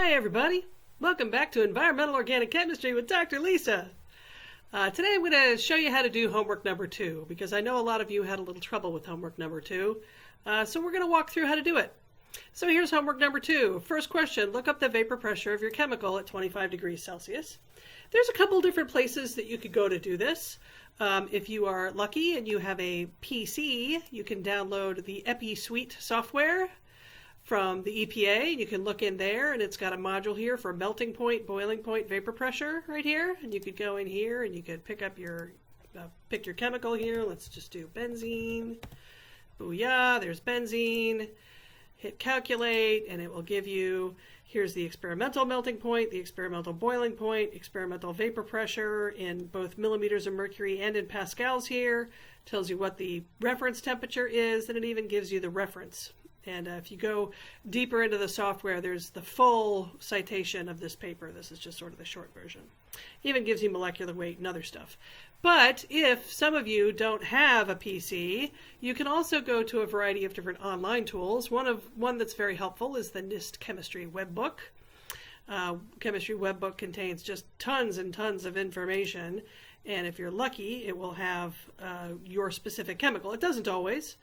Hi everybody, welcome back to Environmental Organic Chemistry with Dr. Lisa. Today I'm going to show you how to do homework number 2 because I know a lot of you had a little trouble with homework number 2. So we're going to walk through how to do it. So here's homework number 2. First question, look up the vapor pressure of your chemical at 25 degrees Celsius. There's a couple different places that you could go to do this. If you are lucky and you have a PC, you can download the EpiSuite software from the EPA. You can look in there and it's got a module here for melting point, boiling point, vapor pressure right here. And you could go in here and you could pick up your, pick your chemical here. Let's just do benzene. Booyah, there's benzene. Hit calculate and it will give you, here's the experimental melting point, the experimental boiling point, experimental vapor pressure in both millimeters of mercury and in pascals here. Tells you what the reference temperature is, and it even gives you the reference. And if you go deeper into the software, there's the full citation of this paper. This is just sort of the short version. It even gives you molecular weight and other stuff. But if some of you don't have a PC, you can also go to a variety of different online tools. One that's very helpful is the NIST Chemistry Webbook. Chemistry Webbook contains just tons and tons of information. And if you're lucky, it will have your specific chemical. It doesn't always.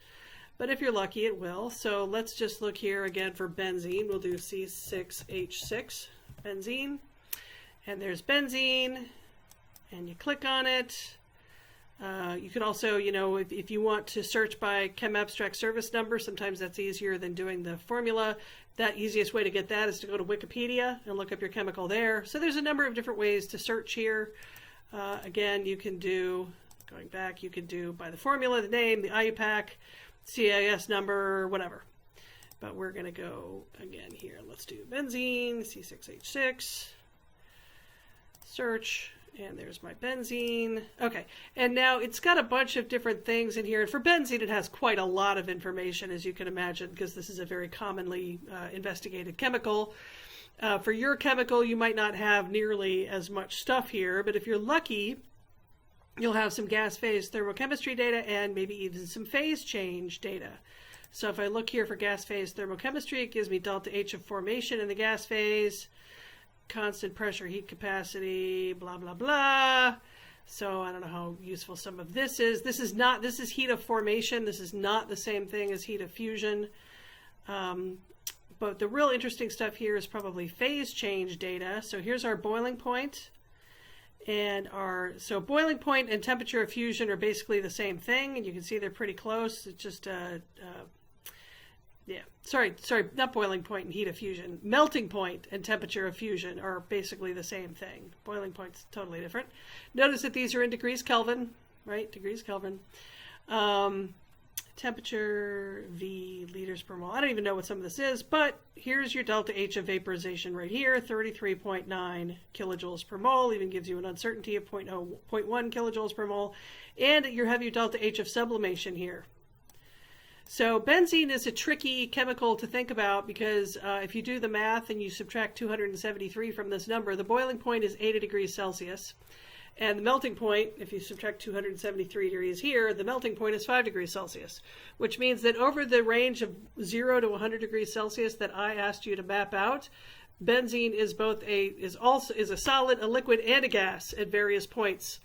But if you're lucky, it will. So let's just look here again for benzene. We'll do C6H6, benzene. And there's benzene. And you click on it. You could also, if you want to search by Chem Abstract Service Number, sometimes that's easier than doing the formula. That easiest way to get that is to go to Wikipedia and look up your chemical there. So there's a number of different ways to search here. Again, you can do, going back, you can do by the formula, the name, the IUPAC, CIS number, whatever. But we're going to go again here. Let's do benzene, C6H6, search, and there's my benzene. Okay, and now it's got a bunch of different things in here. And for benzene, it has quite a lot of information, as you can imagine, because this is a very commonly investigated chemical. For your chemical, you might not have nearly as much stuff here, but if you're lucky, you'll have some gas phase thermochemistry data and maybe even some phase change data. So if I look here for gas phase thermochemistry, it gives me delta H of formation in the gas phase, constant pressure, heat capacity, blah, blah, blah. So I don't know how useful some of this is. This is heat of formation. This is not the same thing as heat of fusion. But the real interesting stuff here is probably phase change data. So here's our boiling point. And so boiling point and temperature of fusion are basically the same thing, and you can see they're pretty close. It's just, sorry, not boiling point and heat of fusion. Melting point and temperature of fusion are basically the same thing. Boiling point's totally different. Notice that these are in degrees Kelvin, right? Degrees Kelvin. Temperature, V, liters per mole. I don't even know what some of this is, but here's your delta H of vaporization right here, 33.9 kilojoules per mole, even gives you an uncertainty of 0.1 kilojoules per mole, and you have your delta H of sublimation here. So benzene is a tricky chemical to think about because if you do the math and you subtract 273 from this number, the boiling point is 80 degrees Celsius. And the melting point, if you subtract 273 degrees here, the melting point is 5 degrees Celsius, which means that over the range of 0 to 100 degrees Celsius that I asked you to map out, benzene is a solid, a liquid, and a gas at various points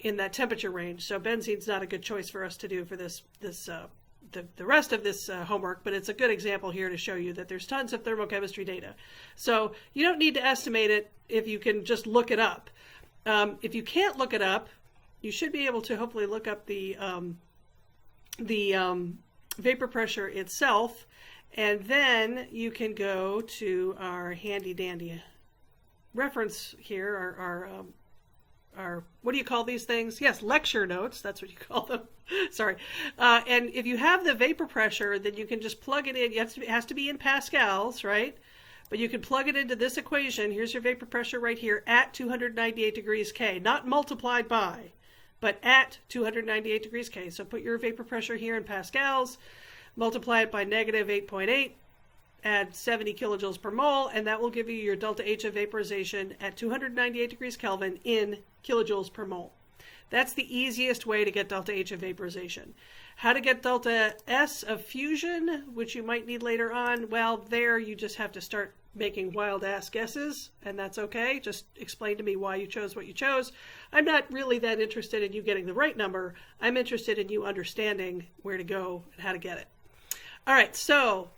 in that temperature range. So benzene's not a good choice for us to do for the rest of this homework, but it's a good example here to show you that there's tons of thermochemistry data. So you don't need to estimate it if you can just look it up. If you can't look it up, you should be able to hopefully look up the vapor pressure itself, and then you can go to our handy dandy reference here, our what do you call these things? Yes, lecture notes. That's what you call them. Sorry. And if you have the vapor pressure, then you can just plug it in. It has to be in pascals, right? But you can plug it into this equation. Here's your vapor pressure right here at 298 degrees K, not multiplied by, but at 298 degrees K. So put your vapor pressure here in pascals, multiply it by negative 8.8, add 70 kilojoules per mole, and that will give you your delta H of vaporization at 298 degrees Kelvin in kilojoules per mole. That's the easiest way to get delta H of vaporization. How to get delta S of fusion, which you might need later on, well, there you just have to start making wild ass guesses, and that's okay. Just explain to me why you chose what you chose. I'm not really that interested in you getting the right number. I'm interested in you understanding where to go and how to get it. All right, so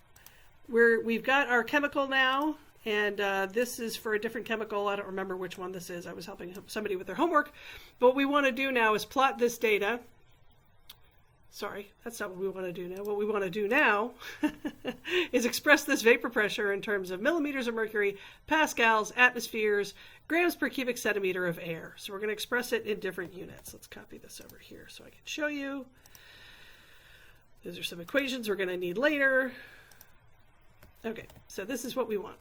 we've got our chemical now, and this is for a different chemical. I don't remember which one this is. I was helping somebody with their homework. But what we want to do now is plot this data. Sorry, that's not what we want to do now. What we want to do now is express this vapor pressure in terms of millimeters of mercury, pascals, atmospheres, grams per cubic centimeter of air. So we're going to express it in different units. Let's copy this over here so I can show you. These are some equations we're going to need later. Okay, so this is what we want.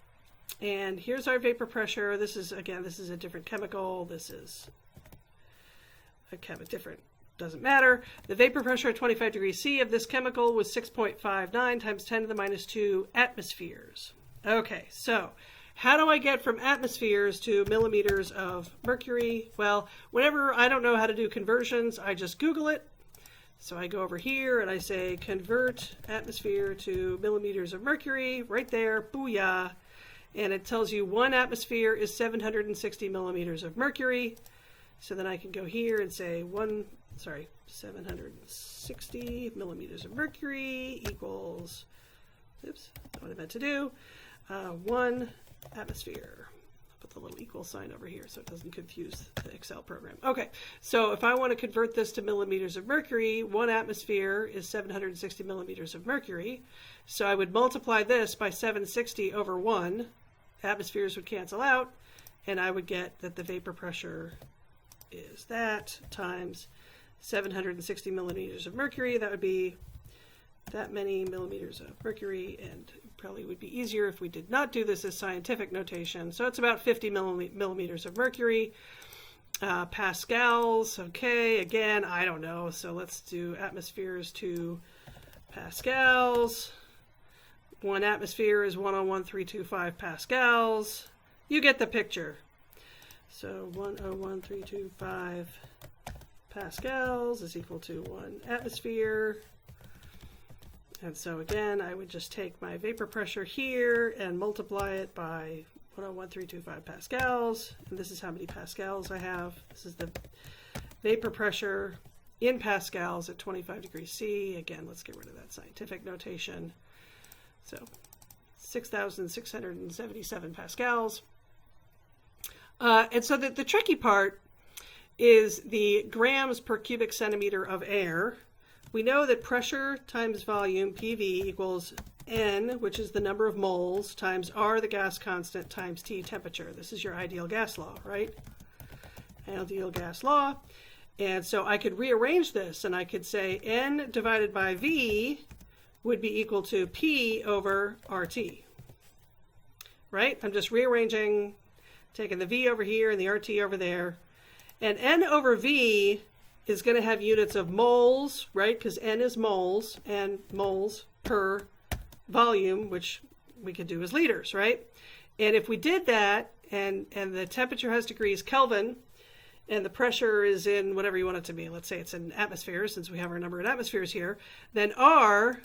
And here's our vapor pressure. This is a different chemical. This is a different, doesn't matter. The vapor pressure at 25 degrees C of this chemical was 6.59 times 10 to the minus 2 atmospheres. Okay, so how do I get from atmospheres to millimeters of mercury? Well, whenever I don't know how to do conversions, I just Google it. So I go over here and I say convert atmosphere to millimeters of mercury, right there, booyah. And it tells you 1 atmosphere is 760 millimeters of mercury. So then I can go here and say 760 millimeters of mercury equals, oops, that's what I meant to do, 1 atmosphere. I'll put the little equal sign over here so it doesn't confuse the Excel program. Okay, so if I want to convert this to millimeters of mercury, 1 atmosphere is 760 millimeters of mercury. So I would multiply this by 760 over 1. Atmospheres would cancel out, and I would get that the vapor pressure is that times 760 millimeters of mercury. That would be that many millimeters of mercury, and it probably would be easier if we did not do this as scientific notation. So it's about 50 millimeters of mercury. Pascals, okay, again, I don't know. So let's do atmospheres to pascals. 1 atmosphere is 101,325 pascals. You get the picture. So 101,325 pascals is equal to 1 atmosphere. And so again, I would just take my vapor pressure here and multiply it by 101,325 pascals. And this is how many pascals I have. This is the vapor pressure in pascals at 25 degrees C. Again, let's get rid of that scientific notation. So 6,677 pascals. And so the tricky part is the grams per cubic centimeter of air. We know that pressure times volume, PV, equals N, which is the number of moles, times R, the gas constant, times T, temperature. This is your ideal gas law, right? Ideal gas law. And so I could rearrange this, and I could say N divided by V would be equal to P over RT, right? I'm just rearranging, taking the V over here and the RT over there. And N over V is going to have units of moles, right? Because N is moles, and moles per volume, which we could do as liters, right? And if we did that, and the temperature has degrees Kelvin, and the pressure is in whatever you want it to be, let's say it's in atmospheres, since we have our number in atmospheres here, then R,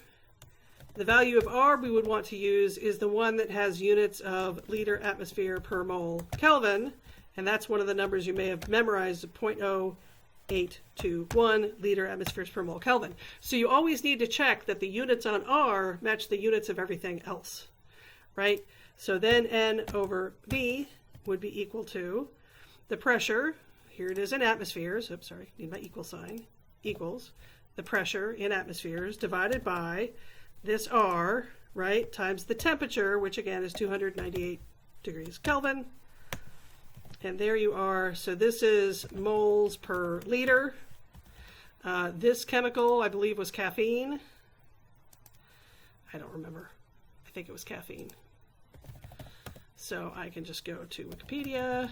the value of R we would want to use is the one that has units of liter atmosphere per mole Kelvin, and that's one of the numbers you may have memorized, 0.0821 liter atmospheres per mole Kelvin. So you always need to check that the units on R match the units of everything else, right? So then N over V would be equal to the pressure, here it is in atmospheres, oops, sorry, need my equal sign, equals the pressure in atmospheres divided by this R, right, times the temperature, which again is 298 degrees Kelvin. And there you are. So this is moles per liter. This chemical, I believe, was caffeine. I don't remember. I think it was caffeine. So I can just go to Wikipedia.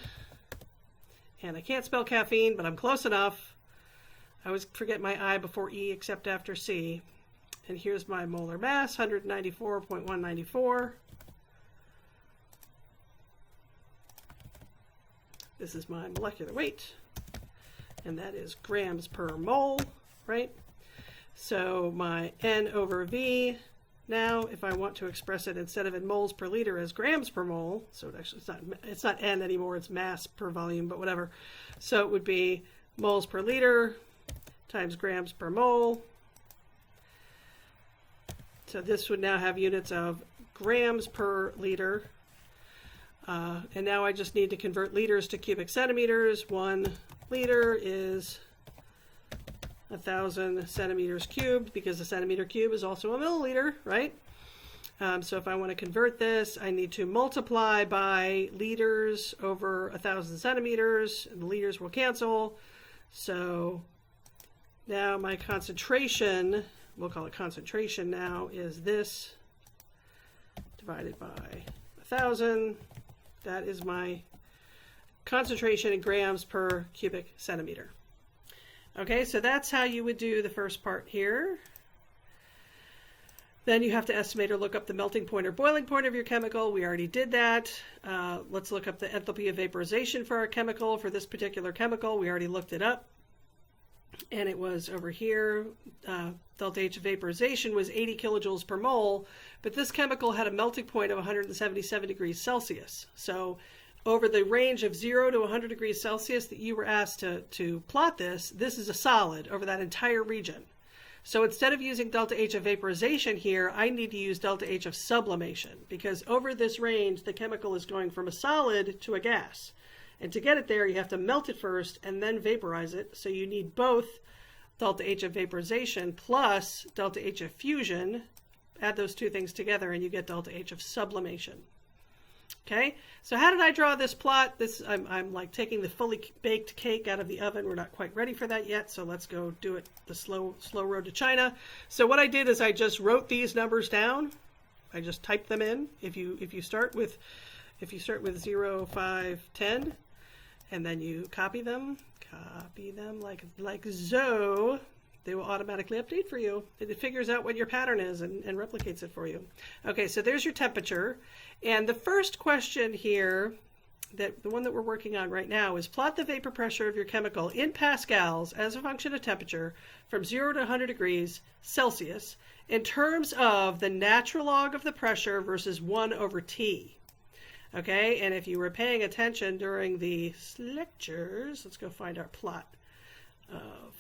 And I can't spell caffeine, but I'm close enough. I always forget my I before E except after C. And here's my molar mass, 194.194. This is my molecular weight, and that is grams per mole, right? So my N over V now if I want to express it instead of in moles per liter as grams per mole, so it's not N anymore, it's mass per volume, but whatever. So it would be moles per liter times grams per mole. So this would now have units of grams per liter. And now I just need to convert liters to cubic centimeters. 1 liter is 1,000 centimeters cubed, because a centimeter cube is also a milliliter, right? So if I want to convert this, I need to multiply by liters over 1,000 centimeters, and the liters will cancel. So now my concentration, we'll call it concentration now, is this divided by 1,000. That is my concentration in grams per cubic centimeter. Okay, so that's how you would do the first part here. Then you have to estimate or look up the melting point or boiling point of your chemical. We already did that. Let's look up the enthalpy of vaporization for our chemical. For this particular chemical, we already looked it up. And it was over here. Delta H of vaporization was 80 kilojoules per mole, but this chemical had a melting point of 177 degrees Celsius. So over the range of 0 to 100 degrees Celsius that you were asked to plot this is a solid over that entire region. So instead of using delta H of vaporization here, I need to use delta H of sublimation, because over this range, the chemical is going from a solid to a gas. And to get it there, you have to melt it first and then vaporize it. So you need both delta H of vaporization plus delta H of fusion. Add those two things together and you get delta H of sublimation. Okay, so how did I draw this plot? I'm like taking the fully baked cake out of the oven. We're not quite ready for that yet, so let's go do it the slow road to China. So what I did is I just wrote these numbers down. I just typed them in. If you start with 0, 5, 10, and then you copy them like so, they will automatically update for you. It figures out what your pattern is and replicates it for you. Okay, so there's your temperature. And the first question here, the one that we're working on right now, is plot the vapor pressure of your chemical in pascals as a function of temperature from 0 to 100 degrees Celsius in terms of the natural log of the pressure versus 1 over T. Okay, and if you were paying attention during the lectures, let's go find our plot of,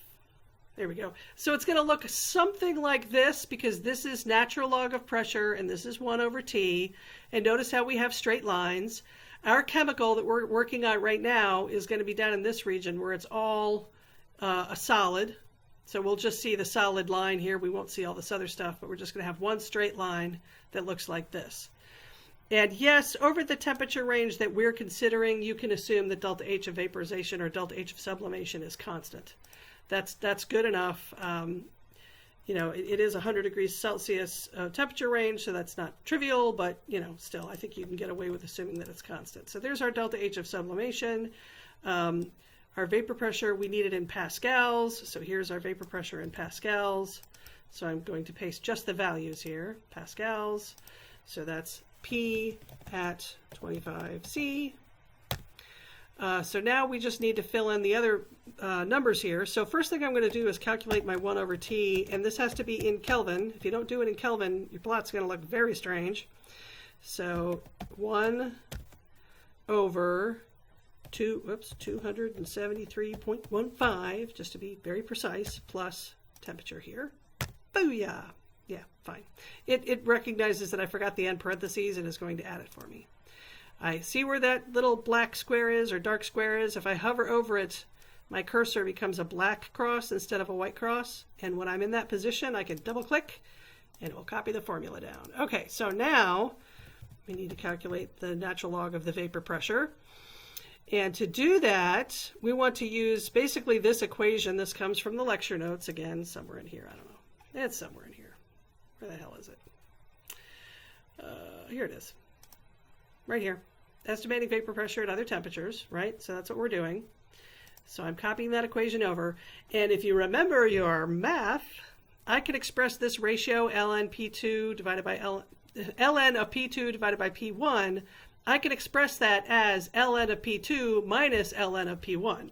there we go. So it's going to look something like this, because this is natural log of pressure and this is 1 over T. And notice how we have straight lines. Our chemical that we're working on right now is going to be down in this region where it's all a solid. So we'll just see the solid line here. We won't see all this other stuff, but we're just going to have one straight line that looks like this. And yes, over the temperature range that we're considering, you can assume that delta H of vaporization or delta H of sublimation is constant. That's good enough. It is 100 degrees Celsius temperature range, so that's not trivial, but, still, I think you can get away with assuming that it's constant. So there's our delta H of sublimation. Our vapor pressure, we need it in pascals. So here's our vapor pressure in pascals. So I'm going to paste just the values here, pascals. So that's P at 25 C. So now we just need to fill in the other numbers here. So first thing I'm going to do is calculate my 1 over T, and this has to be in Kelvin. If you don't do it in Kelvin, your plot's going to look very strange. So 1 over 273.15, just to be very precise, plus temperature here. Booyah! Yeah, fine. It recognizes that I forgot the end parentheses and is going to add it for me. I see where that little black square is, or dark square is. If I hover over it, my cursor becomes a black cross instead of a white cross. And when I'm in that position, I can double click and it will copy the formula down. Okay, so now we need to calculate the natural log of the vapor pressure. And to do that, we want to use basically this equation. This comes from the lecture notes, again, somewhere in here. I don't know. It's somewhere in here. Where the hell is it? Here it is. Right here. Estimating vapor pressure at other temperatures, right? So that's what we're doing. So I'm copying that equation over. And if you remember your math, I can express this ratio, ln P2 divided by ln of P2 divided by P1. I can express that as ln of P2 minus ln of P1,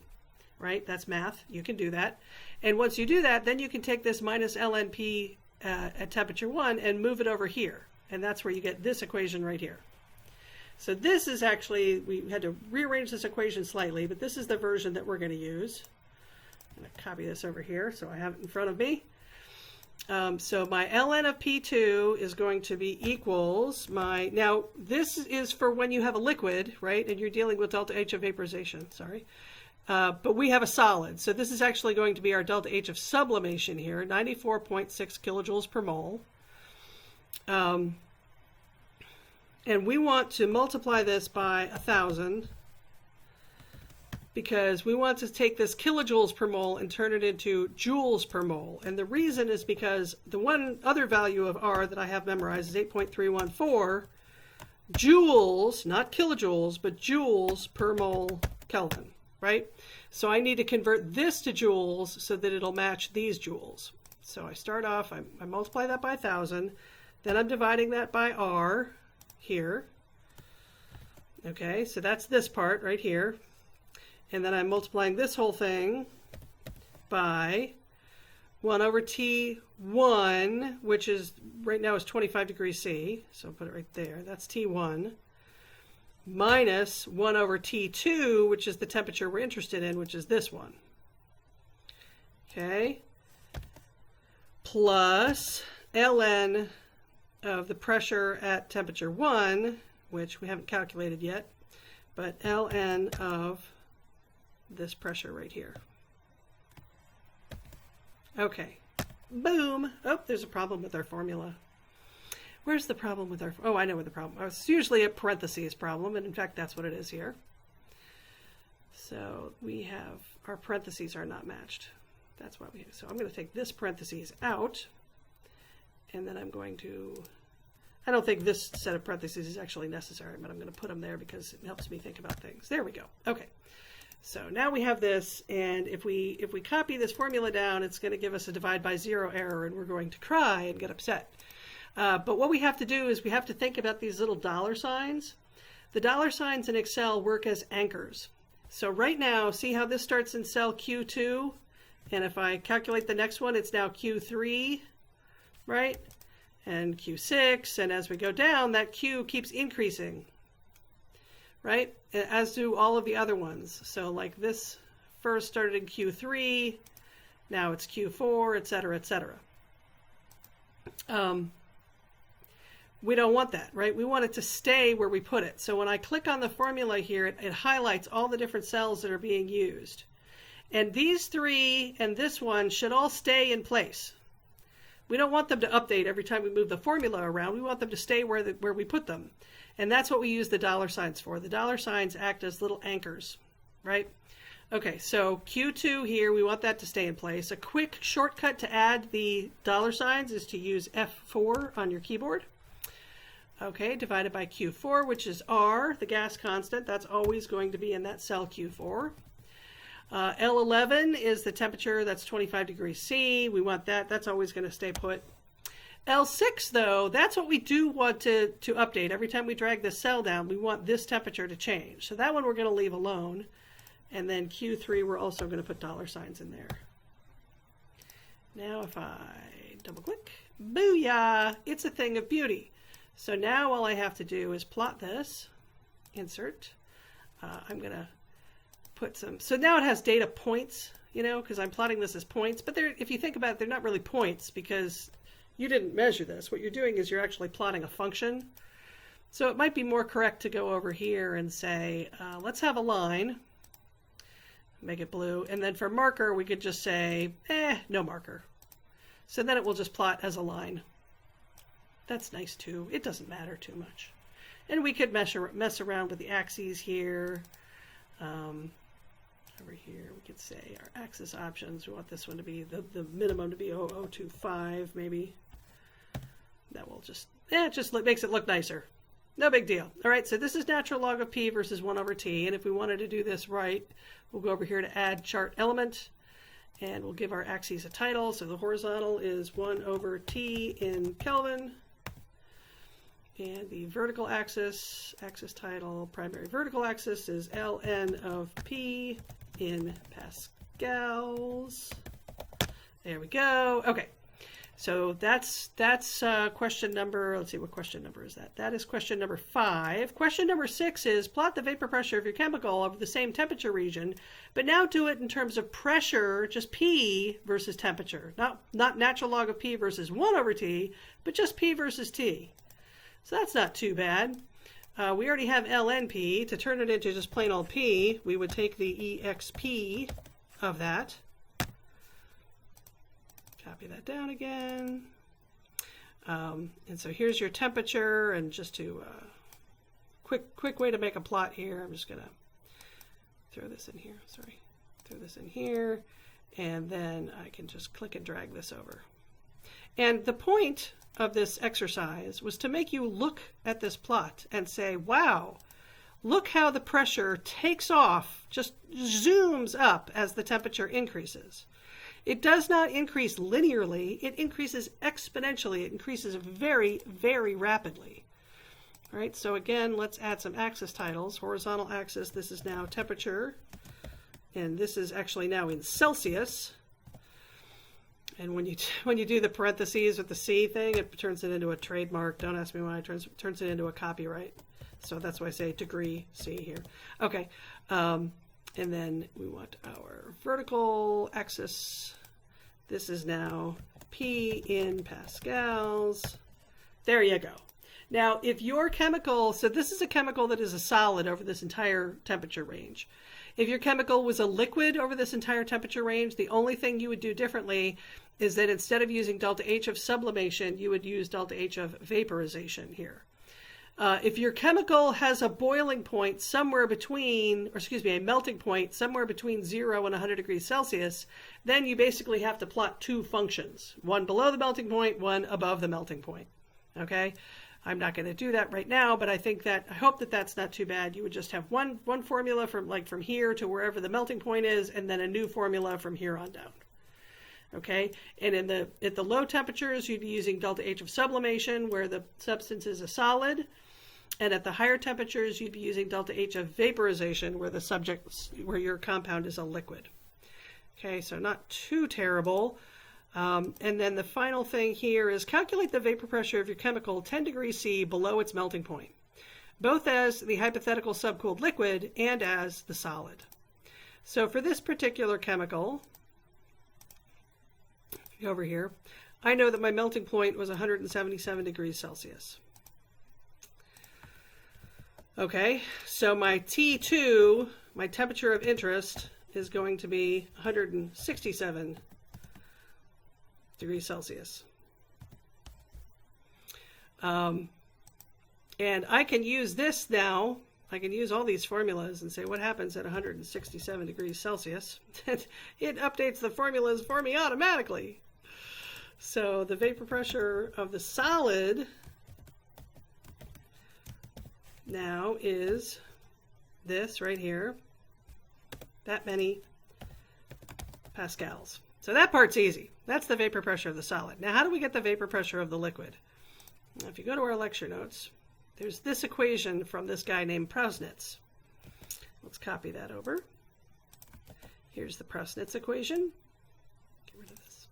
right? That's math. You can do that. And once you do that, then you can take this minus ln at temperature 1 and move it over here. And that's where you get this equation right here. So this is actually, we had to rearrange this equation slightly, but this is the version that we're going to use. I'm going to copy this over here so I have it in front of me. So my ln of P2 is going to be equals my, now this is for when you have a liquid, right, and you're dealing with delta H of vaporization, sorry. But we have a solid, so this is actually going to be our delta H of sublimation here, 94.6 kilojoules per mole. And we want to multiply this by 1,000 because we want to take this kilojoules per mole and turn it into joules per mole. And the reason is because the one other value of R that I have memorized is 8.314 joules, not kilojoules, but joules per mole Kelvin, right? So I need to convert this to joules so that it'll match these joules. So I start off, I multiply that by 1,000, then I'm dividing that by R here. Okay, so that's this part right here. And then I'm multiplying this whole thing by 1 over T1, which is right now is 25 degrees C. So I'll put it right there. That's T1. Minus 1 over T2, which is the temperature we're interested in, which is this one. Okay. Plus ln of the pressure at temperature 1, which we haven't calculated yet, but ln of this pressure right here. Okay, boom. Oh, there's a problem with our formula. Where's the problem with our, oh, I know what the problem, it's usually a parentheses problem, and in fact that's what it is here. So we have, our parentheses are not matched. That's why we have, so I'm going to take this parentheses out, and then I'm going to, I don't think this set of parentheses is actually necessary, but I'm going to put them there because it helps me think about things. There we go. Okay. So now we have this, and if we copy this formula down, it's going to give us a divide by zero error, and we're going to cry and get upset. But what we have to do is we have to think about these little dollar signs. The dollar signs in Excel work as anchors. So right now, see how this starts in cell Q2? And if I calculate the next one, it's now Q3, right? And Q6, and as we go down, that Q keeps increasing, right? As do all of the other ones. So like this first started in Q3, now it's Q4, et cetera, et cetera. We don't want that, right? We want it to stay where we put it. So when I click on the formula here, it highlights all the different cells that are being used. And these three and this one should all stay in place. We don't want them to update every time we move the formula around. We want them to stay where we put them. And that's what we use the dollar signs for. The dollar signs act as little anchors, right? Okay, so Q2 here, we want that to stay in place. A quick shortcut to add the dollar signs is to use F4 on your keyboard. Okay, divided by Q4, which is R, the gas constant. That's always going to be in that cell Q4. L11 is the temperature. That's 25 degrees C. We want that. That's always going to stay put. L6, though, that's what we do want to update. Every time we drag this cell down, we want this temperature to change. So that one we're going to leave alone. And then Q3, we're also going to put dollar signs in there. Now if I double click, booyah, it's a thing of beauty. So now all I have to do is plot this, insert. I'm going to put some, so now it has data points, you know, because I'm plotting this as points. But if you think about it, they're not really points because you didn't measure this. What you're doing is you're actually plotting a function. So it might be more correct to go over here and say, let's have a line, make it blue. And then for marker, we could just say, no marker. So then it will just plot as a line. That's nice too. It doesn't matter too much. And we could mess around with the axes here. Over here, we could say our axis options. We want this one to be the minimum to be 0025 maybe. That will just, it just makes it look nicer. No big deal. All right, so this is natural log of P versus 1 over T. And if we wanted to do this right, we'll go over here to add chart element. And we'll give our axes a title. So the horizontal is 1 over T in Kelvin. And the vertical axis title, primary vertical axis is ln of P in pascals. There we go. Okay. So that's question number, let's see, what question number is that? That is question number 5. Question number 6 is plot the vapor pressure of your chemical over the same temperature region, but now do it in terms of pressure, just P versus temperature. Not natural log of P versus 1 over T, but just P versus T. So that's not too bad. We already have ln P. To turn it into just plain old P, we would take the exp of that. Copy that down again. And so here's your temperature, and just to quick way to make a plot here, I'm just gonna throw this in here. Sorry, throw this in here, and then I can just click and drag this over. And the point of this exercise was to make you look at this plot and say, wow, look how the pressure takes off, just zooms up as the temperature increases. It does not increase linearly, it increases exponentially. It increases very, very rapidly. All right, so again, let's add some axis titles. Horizontal axis, this is now temperature, and this is actually now in Celsius. And when you do the parentheses with the C thing, it turns it into a trademark. Don't ask me why it turns it into a copyright. So that's why I say degree C here. Okay. And then we want our vertical axis. This is now P in pascals. There you go. Now, if your chemical, so this is a chemical that is a solid over this entire temperature range. If your chemical was a liquid over this entire temperature range, the only thing you would do differently is that instead of using delta H of sublimation, you would use delta H of vaporization here. If your chemical has a boiling point somewhere between, or excuse me, a melting point somewhere between 0 and 100 degrees Celsius, then you basically have to plot two functions, one below the melting point, one above the melting point. Okay? I'm not going to do that right now, but I hope that that's not too bad. You would just have one formula from here to wherever the melting point is, and then a new formula from here on down. Okay, and at the low temperatures, you'd be using delta H of sublimation, where the substance is a solid, and at the higher temperatures, you'd be using delta H of vaporization, where your compound is a liquid. Okay, so not too terrible. And then the final thing here is calculate the vapor pressure of your chemical 10 degrees C below its melting point, both as the hypothetical subcooled liquid and as the solid. So for this particular chemical, over here, I know that my melting point was 177 degrees Celsius. Okay, so my T2, my temperature of interest, is going to be 167 degrees Celsius. And I can use this now. I can use all these formulas and say what happens at 167 degrees Celsius. It updates the formulas for me automatically. So the vapor pressure of the solid now is this right here, that many pascals. So that part's easy. That's the vapor pressure of the solid. Now, how do we get the vapor pressure of the liquid? Now, if you go to our lecture notes, there's this equation from this guy named Prousnitz. Let's copy that over. Here's the Prousnitz equation. Get rid of this.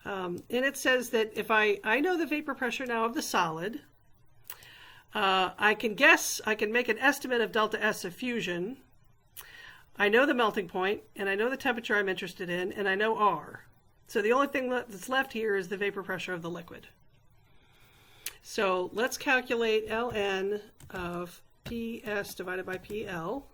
And it says that if I know the vapor pressure now of the solid, I can make an estimate of delta S of fusion. I know the melting point, and I know the temperature I'm interested in, and I know R. So the only thing that's left here is the vapor pressure of the liquid. So let's calculate ln of PS divided by PL.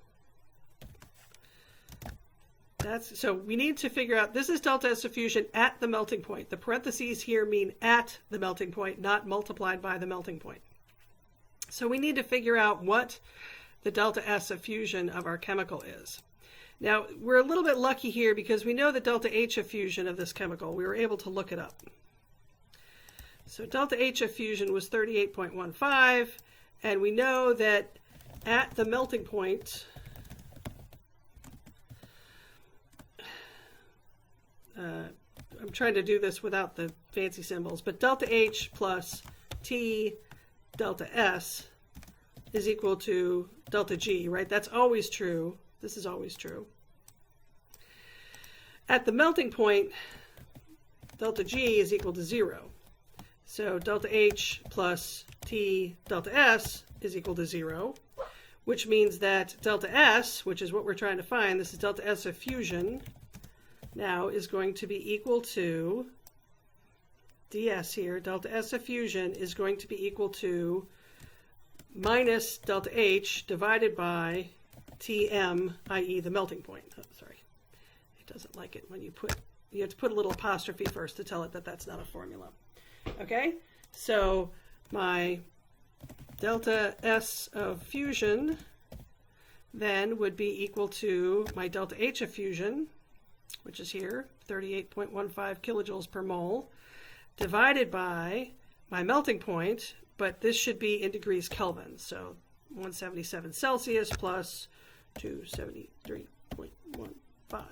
So we need to figure out, this is delta S of fusion at the melting point. The parentheses here mean at the melting point, not multiplied by the melting point. So we need to figure out what the delta S of fusion of our chemical is. Now, we're a little bit lucky here because we know the delta H of fusion of this chemical. We were able to look it up. So delta H of fusion was 38.15, and we know that at the melting point, I'm trying to do this without the fancy symbols, but delta H plus T delta S is equal to delta G, right? That's always true. This is always true. At the melting point, delta G is equal to 0. So delta H plus T delta S is equal to 0, which means that delta S, which is what we're trying to find, this is delta S of fusion, now is going to be equal to ds here. Delta S of fusion is going to be equal to minus delta H divided by Tm, i.e. the melting point. Oh, sorry. It doesn't like it when you have to put a little apostrophe first to tell it that that's not a formula. Okay? So my delta S of fusion then would be equal to my delta H of fusion, which is here, 38.15 kilojoules per mole, divided by my melting point, but this should be in degrees Kelvin. So 177 Celsius plus 273.15.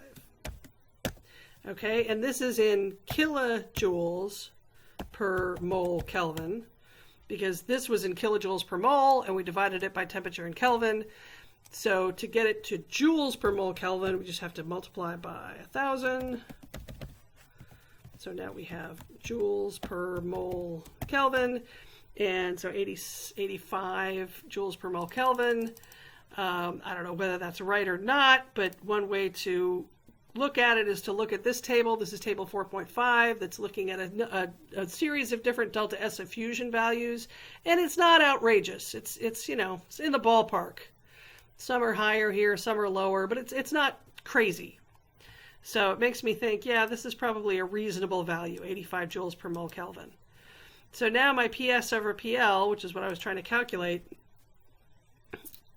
Okay, and this is in kilojoules per mole Kelvin, because this was in kilojoules per mole, and we divided it by temperature in Kelvin. So to get it to joules per mole Kelvin, we just have to multiply by 1,000. So now we have joules per mole Kelvin, and so 85 joules per mole Kelvin. I don't know whether that's right or not, but one way to look at it is to look at this table. This is table 4.5 that's looking at a series of different delta S of fusion values, and it's not outrageous. It's you know, it's in the ballpark. Some are higher here, some are lower, but it's not crazy. So it makes me think, yeah, this is probably a reasonable value, 85 joules per mole Kelvin. So now my PS over PL, which is what I was trying to calculate,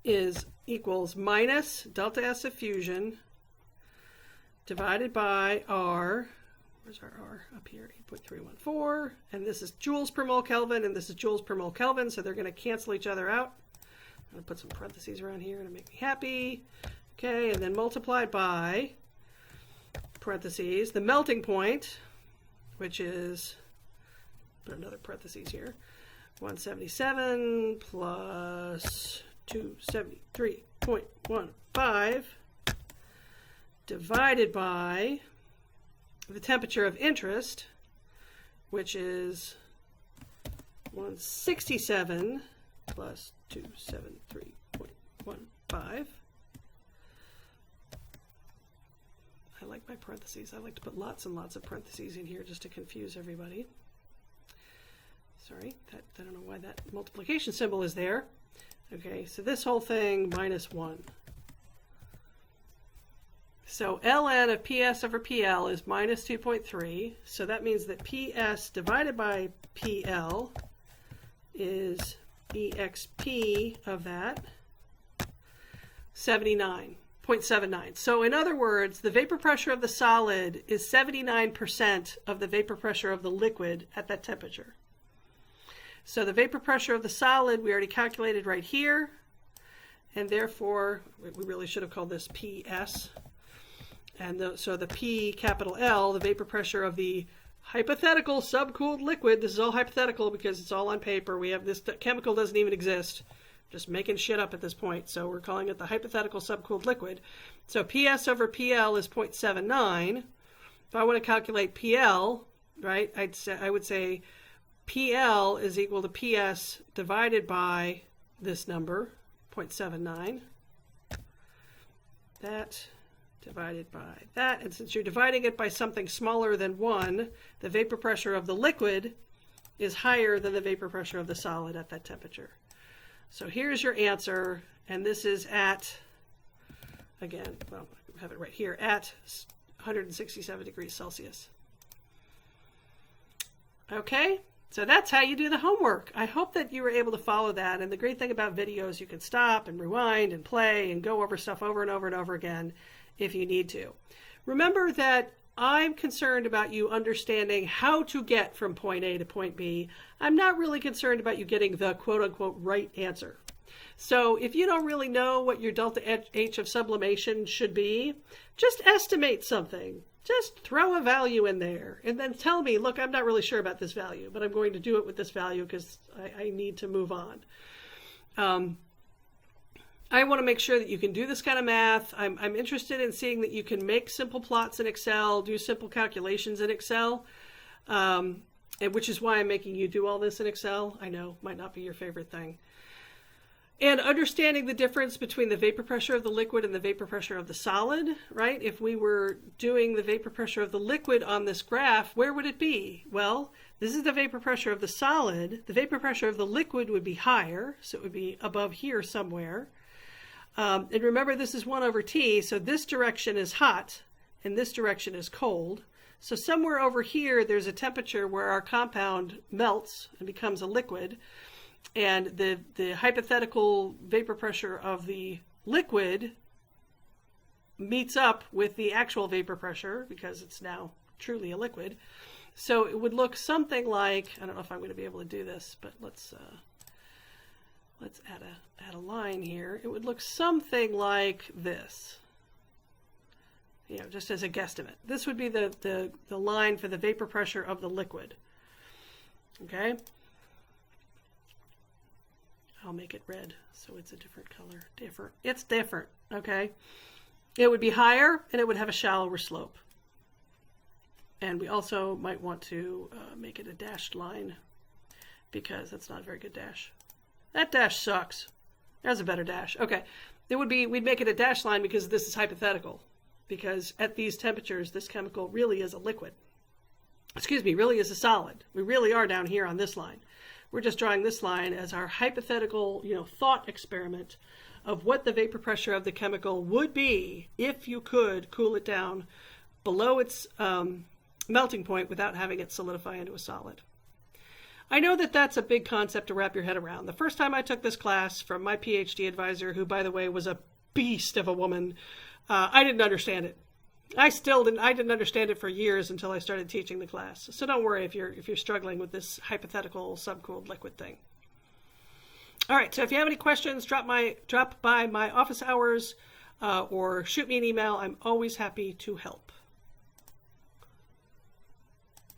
is equals minus delta S of fusion divided by R. Where's our R? Up here, 8.314. And this is joules per mole Kelvin, and this is joules per mole Kelvin, so they're going to cancel each other out. I'm going to put some parentheses around here to make me happy. Okay, and then multiplied by, parentheses, the melting point, which is, put another parentheses here, 177 plus 273.15 divided by the temperature of interest, which is 167 plus 273.15. I like my parentheses. I like to put lots and lots of parentheses in here just to confuse everybody. Sorry, I don't know why that multiplication symbol is there. Okay, so this whole thing minus 1. So ln of PS over PL is minus 2.3. So that means that PS divided by PL is EXP of that, 79.79. So in other words, the vapor pressure of the solid is 79% of the vapor pressure of the liquid at that temperature. So the vapor pressure of the solid we already calculated right here, and therefore we really should have called this PS. And so the P capital L, the vapor pressure of the hypothetical subcooled liquid, this is all hypothetical because it's all on paper. We have this chemical doesn't even exist. Just making shit up at this point. So we're calling it the hypothetical subcooled liquid. So PS over PL is 0.79. If I want to calculate PL, right, I would say PL is equal to PS divided by this number, 0.79. That divided by that. And since you're dividing it by something smaller than 1, the vapor pressure of the liquid is higher than the vapor pressure of the solid at that temperature. So here's your answer, and this is at, again, well, I have it right here, at 167 degrees Celsius. Okay, so that's how you do the homework. I hope that you were able to follow that, and the great thing about videos, you can stop and rewind and play and go over stuff over and over and over again if you need to. Remember that I'm concerned about you understanding how to get from point A to point B. I'm not really concerned about you getting the quote-unquote right answer. So if you don't really know what your delta H of sublimation should be, just estimate something. Just throw a value in there and then tell me, look, I'm not really sure about this value, but I'm going to do it with this value because I need to move on. I want to make sure that you can do this kind of math. I'm interested in seeing that you can make simple plots in Excel, do simple calculations in Excel. and which is why I'm making you do all this in Excel. I know, might not be your favorite thing. And understanding the difference between the vapor pressure of the liquid and the vapor pressure of the solid, right? If we were doing the vapor pressure of the liquid on this graph, where would it be? Well, this is the vapor pressure of the solid. The vapor pressure of the liquid would be higher, so it would be above here somewhere. And remember, this is 1 over T, so this direction is hot, and this direction is cold. So somewhere over here, there's a temperature where our compound melts and becomes a liquid. And the hypothetical vapor pressure of the liquid meets up with the actual vapor pressure because it's now truly a liquid. So it would look something like, I don't know if I'm going to be able to do this, but let's add a line here. It would look something like this. You know, just as a guesstimate. This would be the line for the vapor pressure of the liquid. Okay? I'll make it red so it's a different color. It's different, okay? It would be higher and it would have a shallower slope. And we also might want to make it a dashed line because that's not a very good dash. That dash sucks. There's a better dash. Okay, we'd make it a dashed line because this is hypothetical. Because at these temperatures, this chemical really is a liquid. Excuse me, really is a solid. We really are down here on this line. We're just drawing this line as our hypothetical, thought experiment of what the vapor pressure of the chemical would be if you could cool it down below its melting point without having it solidify into a solid. I know that that's a big concept to wrap your head around. The first time I took this class from my PhD advisor, who, by the way, was a beast of a woman, I didn't understand it. I didn't understand it for years until I started teaching the class. So don't worry if you're struggling with this hypothetical subcooled liquid thing. All right, so if you have any questions, drop by my office hours or shoot me an email. I'm always happy to help.